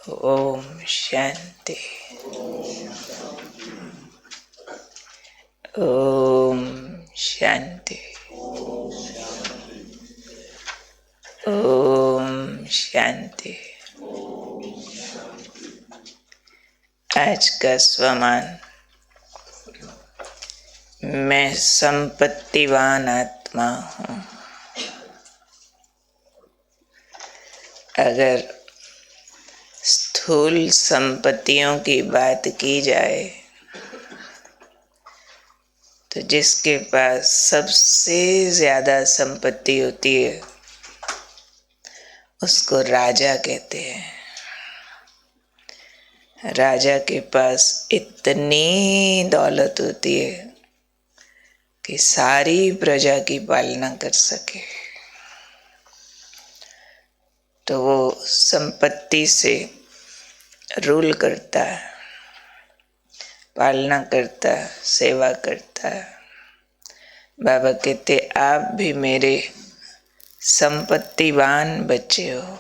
ओम शांति। ओम शांति। ओम शांति। आज का स्वमान, मैं संपत्तिवान आत्मा हूँ। अगर स्थूल संपत्तियों की बात की जाए तो जिसके पास सबसे ज्यादा संपत्ति होती है उसको राजा कहते हैं। राजा के पास इतनी दौलत होती है कि सारी प्रजा की पालना कर सके, तो वो संपत्ति से रूल करता है, पालना करता है, सेवा करता है। बाबा कहते आप भी मेरे संपत्तिवान बच्चे हो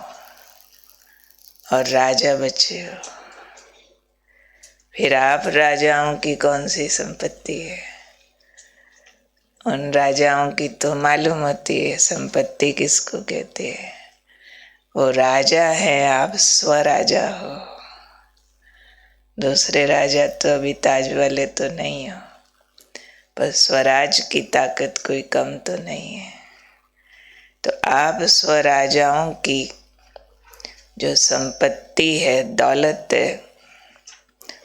और राजा बच्चे हो। फिर आप राजाओं की कौन सी संपत्ति है? उन राजाओं की तो मालूम होती है संपत्ति किसको कहते हैं। वो राजा है, आप स्वराजा हो। दूसरे राजा तो अभी ताज वाले तो नहीं हो, पर स्वराज की ताकत कोई कम तो नहीं है। तो आप स्वराजाओं की जो संपत्ति है, दौलत है,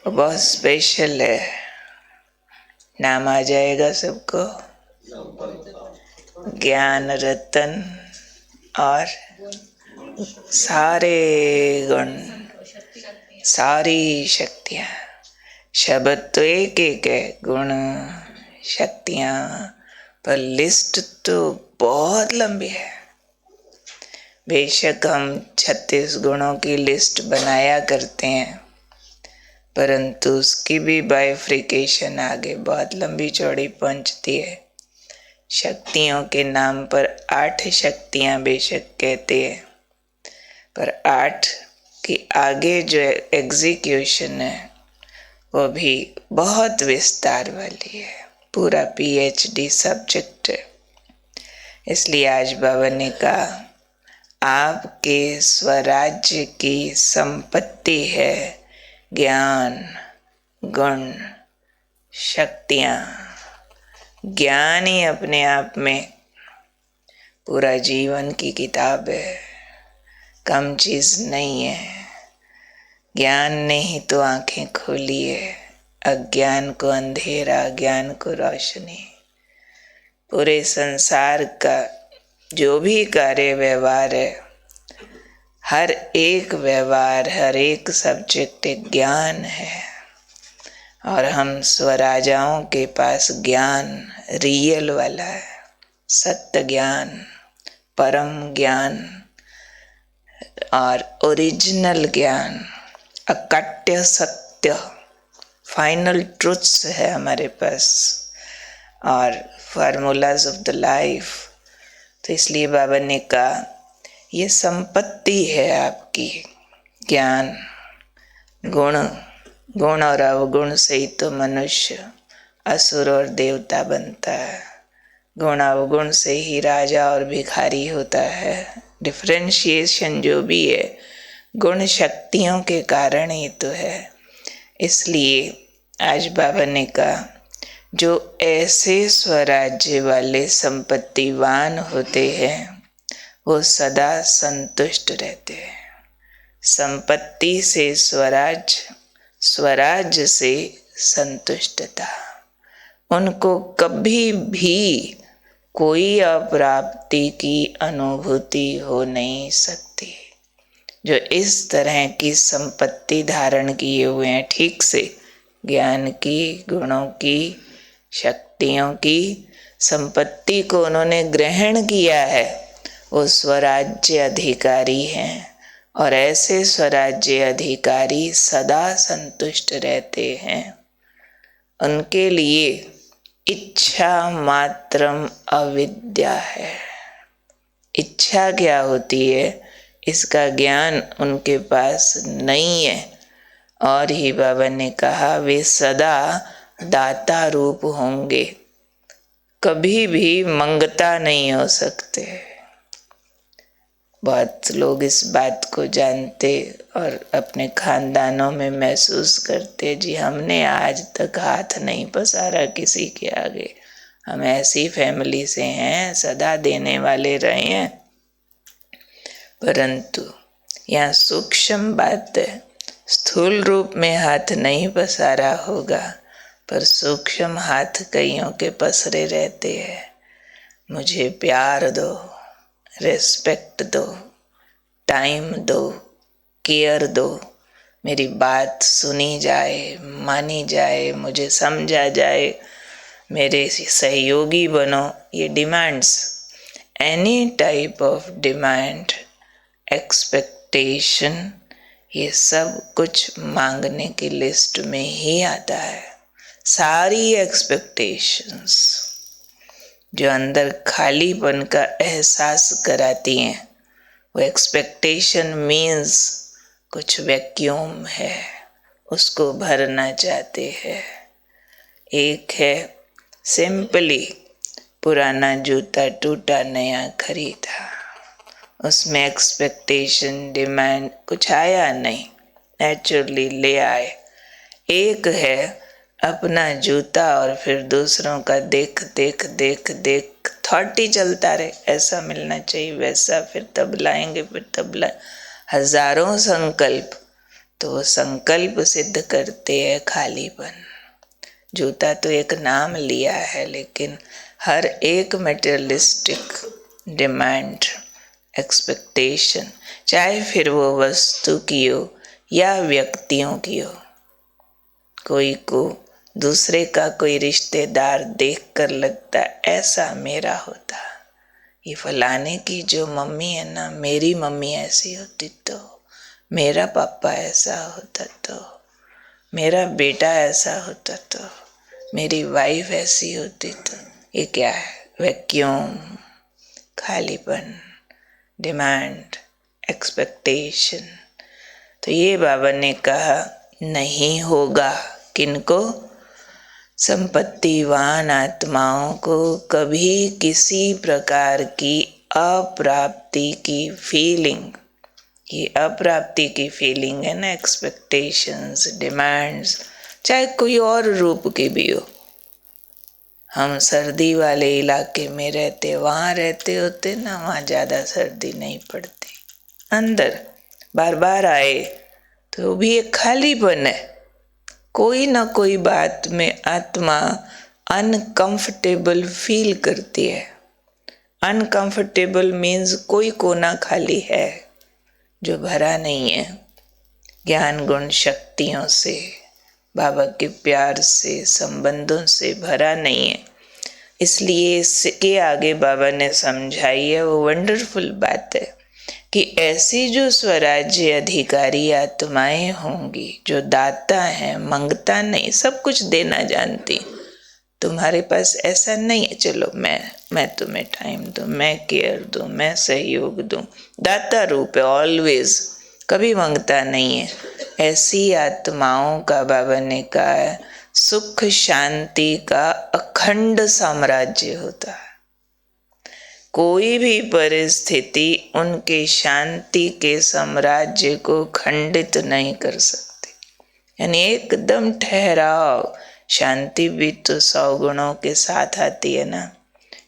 वो बहुत स्पेशल है। नाम आ जाएगा सबको, ज्ञान रतन और सारे गुण, सारी शक्तियाँ। शब्द तो एक एक है, गुण शक्तियाँ, पर लिस्ट तो बहुत लंबी है। बेशक हम 36 गुणों की लिस्ट बनाया करते हैं, परंतु उसकी भी बाइफ्रिकेशन आगे बहुत लंबी चौड़ी पहुंचती है। शक्तियों के नाम पर 8 शक्तियां बेशक कहते हैं, पर 8 की आगे जो एग्जीक्यूशन है वो भी बहुत विस्तार वाली है, पूरा PhD सब्जेक्ट है। इसलिए आज बाबा ने कहा आपके स्वराज्य की संपत्ति है ज्ञान, गुण, शक्तियाँ। ज्ञान ही अपने आप में पूरा जीवन की किताब है, कम चीज नहीं है। ज्ञान ने ही तो आंखें खोली है, अज्ञान को अंधेरा, ज्ञान को रोशनी। पूरे संसार का जो भी कार्य व्यवहार है, हर एक व्यवहार, हर एक सब्जेक्ट एक ज्ञान है। और हम स्वराजाओं के पास ज्ञान रियल वाला है, सत्य ज्ञान, परम ज्ञान और ओरिजिनल ज्ञान, अकट्य सत्य, फाइनल ट्रुथ्स है हमारे पास और फार्मूलाज ऑफ द लाइफ। तो इसलिए बाबा ने कहा ये संपत्ति है आपकी, ज्ञान, गुण। गुण और अवगुण से ही तो मनुष्य असुर और देवता बनता है। गुण अवगुण से ही राजा और भिखारी होता है। डिफरेंशिएशन जो भी है गुण शक्तियों के कारण ही तो है। इसलिए आज बाबा ने कहा जो ऐसे स्वराज्य वाले संपत्तिवान होते हैं वो सदा संतुष्ट रहते हैं। संपत्ति से स्वराज, स्वराज से संतुष्टता। उनको कभी भी कोई अप्राप्ति की अनुभूति हो नहीं सकती। जो इस तरह की संपत्ति धारण किए हुए हैं, ठीक से ज्ञान की, गुणों की, शक्तियों की संपत्ति को उन्होंने ग्रहण किया है, वो स्वराज्य अधिकारी हैं। और ऐसे स्वराज्य अधिकारी सदा संतुष्ट रहते हैं। उनके लिए इच्छा मात्रम अविद्या है। इच्छा क्या होती है? इसका ज्ञान उनके पास नहीं है। और ही बाबा ने कहा वे सदा दाता रूप होंगे, कभी भी मंगता नहीं हो सकते। बहुत लोग इस बात को जानते और अपने खानदानों में महसूस करते, जी हमने आज तक हाथ नहीं पसारा किसी के आगे, हम ऐसी फैमिली से हैं, सदा देने वाले रहे हैं। परंतु यहाँ सूक्ष्म बात है, स्थूल रूप में हाथ नहीं पसारा होगा, पर सूक्ष्म हाथ कईयों के पसरे रहते हैं। मुझे प्यार दो, रिस्पेक्ट दो, टाइम दो, केयर दो, मेरी बात सुनी जाए, मानी जाए, मुझे समझा जाए, मेरे सहयोगी बनो। ये demands, any type of demand, expectation, ये सब कुछ मांगने की लिस्ट में ही आता है। सारी एक्सपेक्टेशंस जो अंदर खालीपन का एहसास कराती हैं, वो एक्सपेक्टेशन मीन्स कुछ वैक्यूम है, उसको भरना चाहते हैं। एक है सिंपली पुराना जूता टूटा नया खरीदा, उसमें एक्सपेक्टेशन डिमांड कुछ आया नहीं, नेचुरली ले आए। एक है अपना जूता और फिर दूसरों का देख देख देख देख थॉट ही चलता रहे, ऐसा मिलना चाहिए, वैसा, फिर तब लाएंगे, फिर तब लाए, हजारों संकल्प, तो संकल्प सिद्ध करते हैं खालीपन। जूता तो एक नाम लिया है, लेकिन हर एक मटेरियलिस्टिक डिमांड, एक्सपेक्टेशन, चाहे फिर वो वस्तु की हो या व्यक्तियों की हो, कोई को दूसरे का कोई रिश्तेदार देखकर लगता ऐसा मेरा होता, ये फलाने की जो मम्मी है ना, मेरी मम्मी ऐसी होती तो, मेरा पापा ऐसा होता तो, मेरा बेटा ऐसा होता तो, मेरी वाइफ ऐसी होती तो। ये क्या है? वैक्यूम, खालीपन, डिमांड, एक्सपेक्टेशन। तो ये बाबा ने कहा नहीं होगा। किनको? संपत्तिवान आत्माओं को कभी किसी प्रकार की अप्राप्ति की फीलिंग, ये अप्राप्ति की फीलिंग है ना, एक्सपेक्टेशंस, डिमांड्स, चाहे कोई और रूप की भी हो। हम सर्दी वाले इलाके में रहते, वहाँ रहते होते ना, वहाँ ज़्यादा सर्दी नहीं पड़ती, अंदर बार बार आए तो भी एक खालीपन है। कोई ना कोई बात में आत्मा अनकंफर्टेबल फील करती है। अनकंफर्टेबल मीन्स कोई कोना खाली है जो भरा नहीं है, ज्ञान गुण शक्तियों से, बाबा के प्यार से, संबंधों से भरा नहीं है। इसलिए इसके आगे बाबा ने समझाई है वो वंडरफुल बात है कि ऐसी जो स्वराज्य अधिकारी आत्माएं होंगी, जो दाता है, मंगता नहीं, सब कुछ देना जानती। तुम्हारे पास ऐसा नहीं है चलो मैं तुम्हें टाइम दूं, मैं केयर दूं, मैं सहयोग दूं, दाता रूप है ऑलवेज, कभी मंगता नहीं है। ऐसी आत्माओं का बाबा ने कहा है सुख शांति का अखंड साम्राज्य होता है। कोई भी परिस्थिति उनके शांति के साम्राज्य को खंडित नहीं कर सकती। यानी एकदम ठहराव। शांति भी तो 100 गुणों के साथ आती है ना।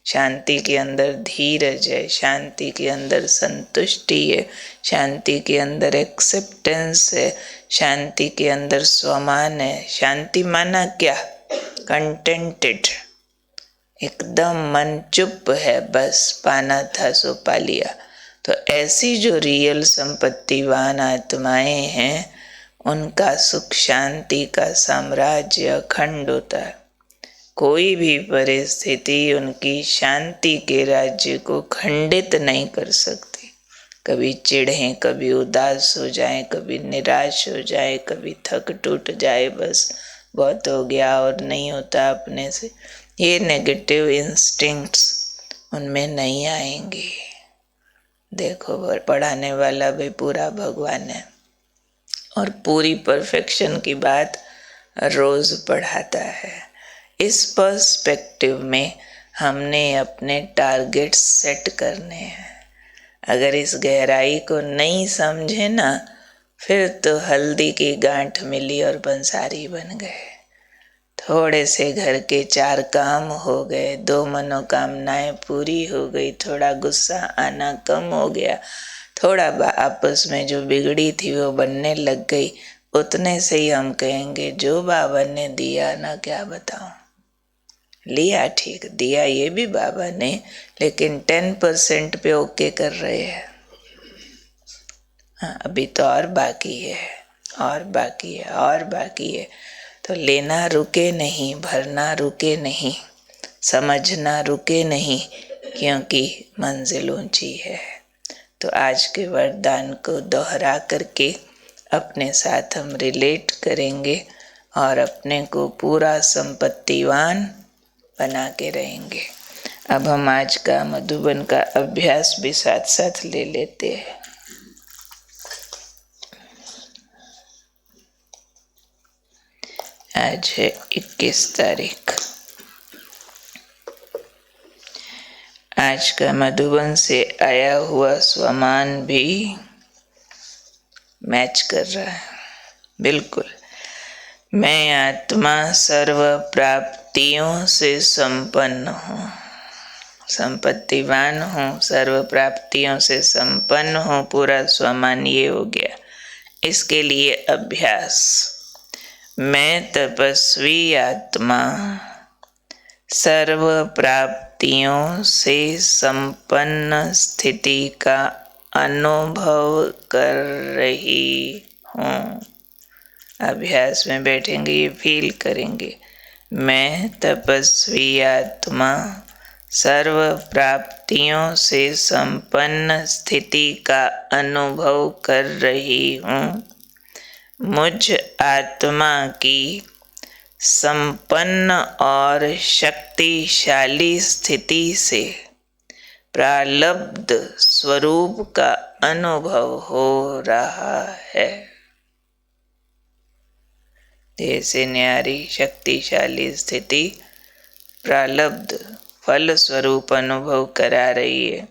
शांति के अंदर धीरज है, शांति के अंदर संतुष्टि है, शांति के अंदर एक्सेप्टेंस है, शांति के अंदर स्वमान है। शांति माना क्या? कंटेंटेड, एकदम मन चुप है, बस पाना था सो पा लिया। तो ऐसी जो रियल संपत्तिवान आत्माएं हैं, उनका सुख शांति का साम्राज्य अखंड होता है। कोई भी परिस्थिति उनकी शांति के राज्य को खंडित नहीं कर सकती। कभी चिढ़ें, कभी उदास हो जाएं, कभी निराश हो जाए, कभी थक टूट जाए, बस बहुत हो गया और नहीं होता अपने से, ये नेगेटिव इंस्टिंक्ट्स उनमें नहीं आएंगे। देखो पढ़ाने वाला भी पूरा भगवान है और पूरी परफेक्शन की बात रोज पढ़ाता है। इस पर्सपेक्टिव में हमने अपने टारगेट सेट करने हैं। अगर इस गहराई को नहीं समझे ना, फिर तो हल्दी की गांठ मिली और बंसारी बन गए। थोड़े से घर के 4 काम हो गए, 2 मनोकामनाएं पूरी हो गई, थोड़ा गुस्सा आना कम हो गया, थोड़ा आपस में जो बिगड़ी थी वो बनने लग गई। उतने से ही हम कहेंगे जो बाबा ने दिया ना, क्या बताऊं, लिया ठीक, दिया ये भी बाबा ने, लेकिन 10% पे ओके कर रहे हैं। हाँ, अभी तो और बाकी है, और बाकी है, और बाकी है। तो लेना रुके नहीं, भरना रुके नहीं, समझना रुके नहीं, क्योंकि मंजिल ऊंची है। तो आज के वरदान को दोहरा करके अपने साथ हम रिलेट करेंगे और अपने को पूरा संपत्तिवान बना के रहेंगे। अब हम आज का मधुबन का अभ्यास भी साथ साथ ले लेते हैं। आज है 21 तारीख। आज का मधुबन से आया हुआ स्वमान भी मैच कर रहा है, बिल्कुल। मैं आत्मा सर्व प्राप्तियों से संपन्न हूँ, संपत्तिवान हूँ, सर्व प्राप्तियों से संपन्न हूँ, पूरा स्वमान ये हो गया। इसके लिए अभ्यास, मैं तपस्वी आत्मा सर्व प्राप्तियों से संपन्न स्थिति का अनुभव कर रही हूँ। अभ्यास में बैठेंगे, ये फील करेंगे, मैं तपस्वी आत्मा सर्व प्राप्तियों से संपन्न स्थिति का अनुभव कर रही हूँ। मुझ आत्मा की संपन्न और शक्तिशाली स्थिति से प्रालब्ध स्वरूप का अनुभव हो रहा है। जैसे न्यारी शक्तिशाली स्थिति प्रालब्ध फल स्वरूप अनुभव करा रही है।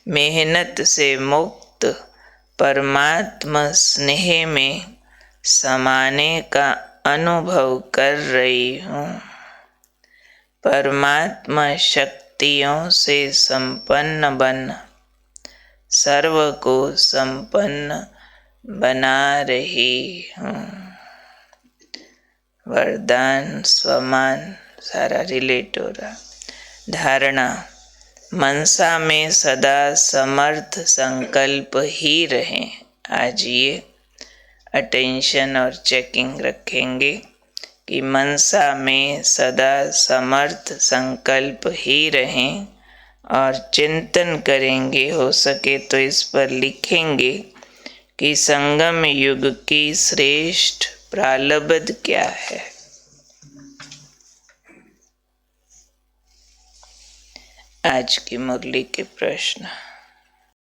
मेहनत से मुक्त परमात्मा स्नेह में समाने का अनुभव कर रही हूँ। परमात्मा शक्तियों से संपन्न बन सर्व को संपन्न बना रही हूँ। वरदान स्वमान सारा रिलेट हो रहा। धारणा, मनसा में सदा समर्थ संकल्प ही रहें। आज ये अटेंशन और चेकिंग रखेंगे कि मनसा में सदा समर्थ संकल्प ही रहें, और चिंतन करेंगे, हो सके तो इस पर लिखेंगे कि संगम युग की श्रेष्ठ प्रालब्ध क्या है। आज की मुरली के प्रश्न।